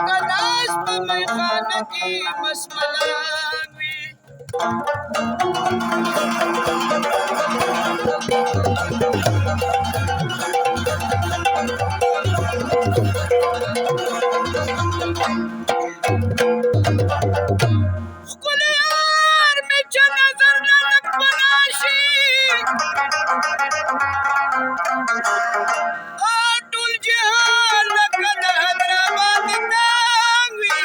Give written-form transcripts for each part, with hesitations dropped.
کلاس په میخانه کې مسملان وي ښکلی یار مې چې نظر نه لږ پناه شي ټول جهان لکه د حیدرآباد نام وي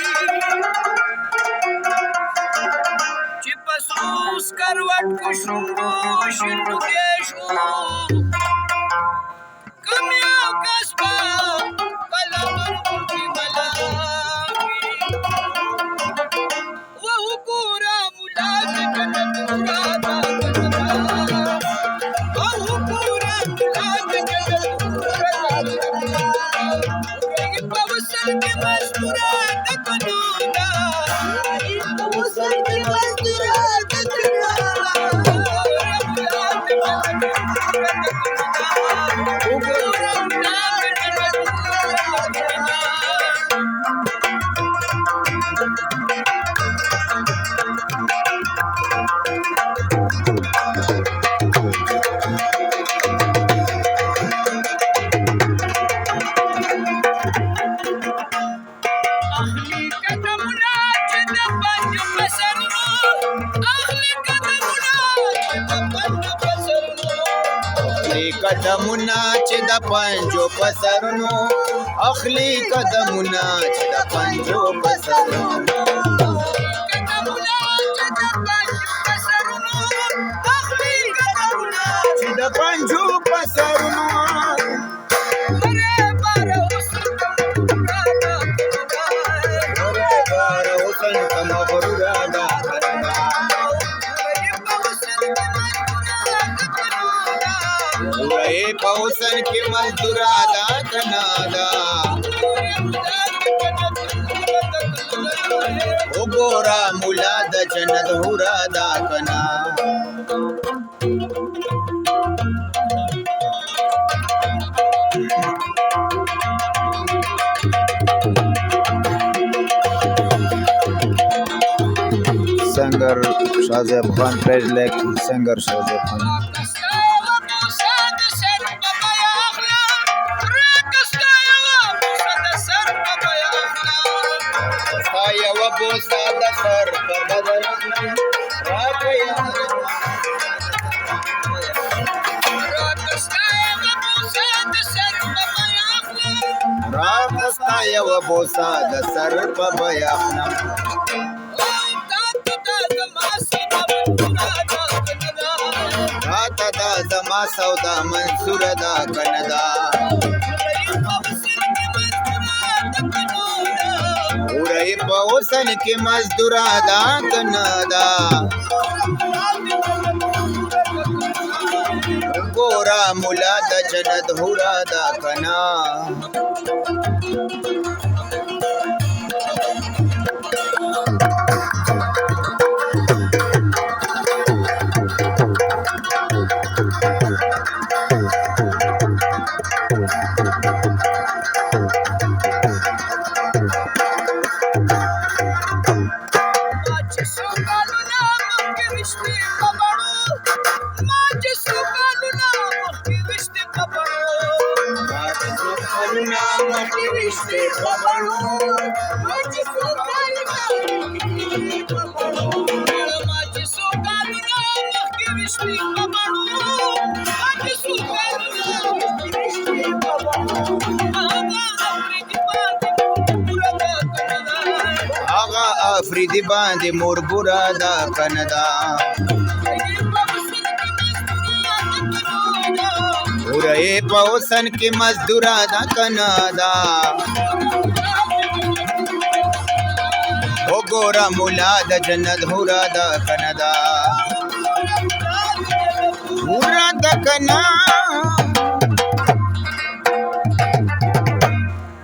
چې په سرو سکروټ کې شونډو شونډوکې شو کوم یو کس به کله غرغونډې ملاوي وګوره ملا د جنت مراده وګوره ملا د جنت مراده په وصل کې مزدوره د قانونا په وصل کې مزدوره د قدمونه چې د پنجو په سرونو اخلي قدمونه چې د پنجو په سرونو چې د پنجو په سرونو په حسن کې مزدورا دا کنا دا وګورا مولا د جنت هورا دا کنا سنگر شازیب خان پیج لیک سنگر شازیب خان یو بوسه د سر په بدن راکستا یو بوسه د سر په بیاخنا راته دا زما سودا منصوره دا کندا ورای په حسن کې مزدورا دا کنا دا ګورا مولا د جنت هورا دا کنا آغا افریدی باندې مور بورا دا کندا ورای په حسن کې مزدورا دا کندا وګورا مولا د جنت هورا دا کندا هورا دا کنا